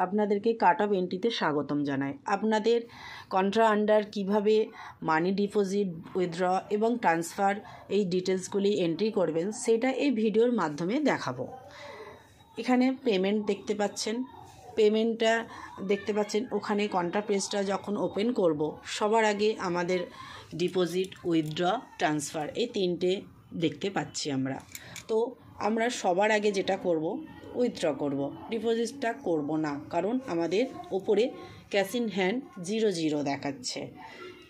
আপনাদেরকে cut off এন্ট্রিতে স্বাগতম জানাই। আপনাদের কন্ট্রা আন্ডার কিভাবে মানি ডিপোজিট, উইথড্র এবং ট্রান্সফার এই ডিটেলসগুলি এন্ট্রি করবেন সেটা এই ভিডিওর মাধ্যমে দেখাবো। এখানে পেমেন্ট দেখতে পাচ্ছেন, পেমেন্টটা দেখতে পাচ্ছেন। ওখানে কন্ট্রা পেজটা যখন ওপেন করব সবার আগে আমাদের ডিপোজিট, উইথড্র, ট্রান্সফার এই তিনটে দেখতে পাচ্ছি আমরা। তো আমরা সবার আগে যেটা করব উইথড্র করব, ডিপোজিটটা করব না, কারণ আমাদের ওপরে ক্যাশ ইন হ্যান্ড 0 দেখাচ্ছে।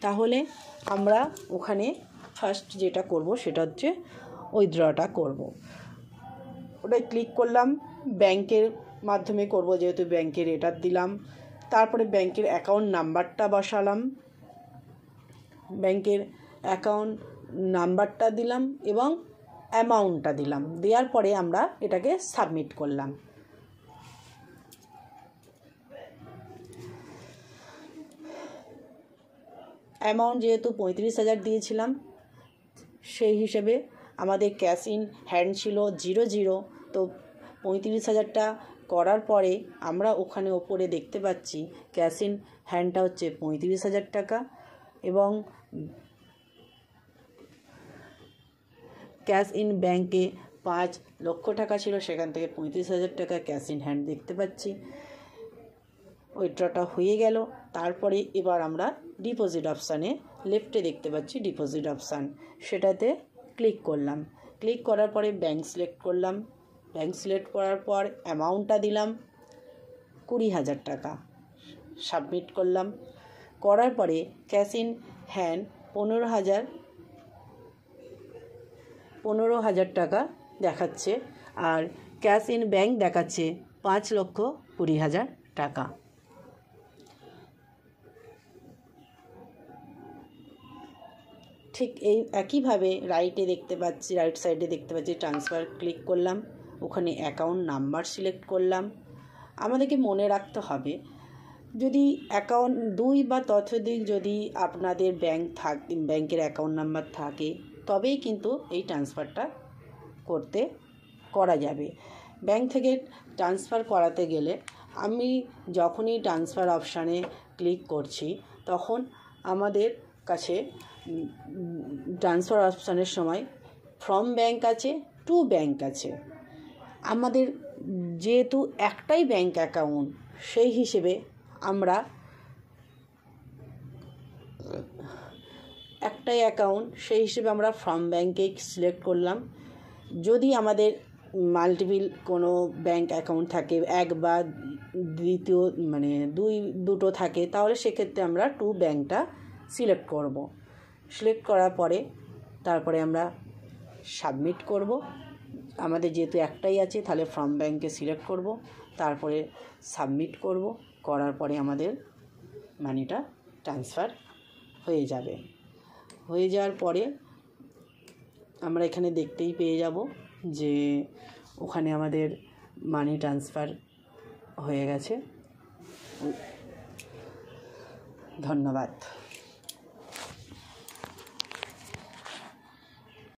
তাহলে আমরা ওখানে ফার্স্ট যেটা করব সেটা হচ্ছে উইথড্রটা করব। ওটাই ক্লিক করলাম, ব্যাংকের মাধ্যমে করব যেহেতু ব্যাংকের এটা দিলাম। তারপরে ব্যাংকের অ্যাকাউন্ট নাম্বারটা বসালাম, ব্যাংকের অ্যাকাউন্ট নাম্বারটা দিলাম এবং অ্যামাউন্টটা দিলাম। দেওয়ার পরে আমরা এটাকে সাবমিট করলাম। অ্যামাউন্ট যেহেতু 35,000 দিয়েছিলাম, সেই হিসেবে আমাদের ক্যাশ ইন হ্যান্ড ছিল 0, তো 35,000টা করার পরে আমরা ওখানে ওপরে দেখতে পাচ্ছি ক্যাশ ইন হ্যান্ডটা হচ্ছে 35,000 টাকা এবং ক্যাশ ইন ব্যাংকে 5 লক্ষ টাকা ছিল, সেখান থেকে 35,000 টাকা ক্যাশ ইন হ্যান্ড দেখতে পাচ্ছি। উইথড্রটা হয়ে গেল। তারপরে এবার আমরা ডিপোজিট অপশানে লেফটে দেখতে পাচ্ছি ডিপোজিট অপশান, সেটাতে ক্লিক করলাম। ক্লিক করার পরে ব্যাংক সিলেক্ট করলাম। ব্যাংক সিলেক্ট করার পর অ্যামাউন্টটা দিলাম 20,000 টাকা, সাবমিট করলাম। করার পরে ক্যাশ ইন হ্যান্ড 15,000 টাকা দেখাচ্ছে আর ক্যাশ ইন ব্যাংক দেখাচ্ছে 5,20,000 টাকা। ঠিক এই একইভাবে রাইট সাইডে দেখতে পাচ্ছি ট্রান্সফার, ক্লিক করলাম। ওখানে অ্যাকাউন্ট নাম্বার সিলেক্ট করলাম। আমাদেরকে মনে রাখতে হবে, যদি অ্যাকাউন্ট 2 বা ততোধিক যদি আপনাদের ব্যাংকের অ্যাকাউন্ট নাম্বার থাকে তবেই কিন্তু এই ট্রান্সফারটা করা যাবে। ব্যাংক থেকে ট্রান্সফার করাতে গেলে আমি যখনই ট্রান্সফার অপশানে ক্লিক করছি তখন আমাদের কাছে ট্রান্সফার অপশানের সময় ফ্রম ব্যাংক আছে, টু ব্যাংক আছে। আমাদের যেহেতু একটাই ব্যাংক অ্যাকাউন্ট, সেই হিসেবে আমরা ফ্রম ব্যাংকে সিলেক্ট করলাম। যদি আমাদের মাল্টিপল কোনো ব্যাংক অ্যাকাউন্ট থাকে, এক বা দ্বিতীয় দুটো থাকে, তাহলে সেক্ষেত্রে আমরা টু ব্যাংকটা সিলেক্ট করব। সিলেক্ট করার পরে তারপরে আমরা সাবমিট করব। আমাদের যেহেতু একটাই আছে তাহলে ফ্রম ব্যাংকে সিলেক্ট করব, তারপরে সাবমিট করব। করার পরে আমাদের মানিটা ট্রান্সফার হয়ে যাবে। হয়ে যাওয়ার পরে আমরা এখানে দেখতেই পেয়ে যাব যে ওখানে আমাদের মানি ট্রান্সফার হয়ে গেছে। ধন্যবাদ।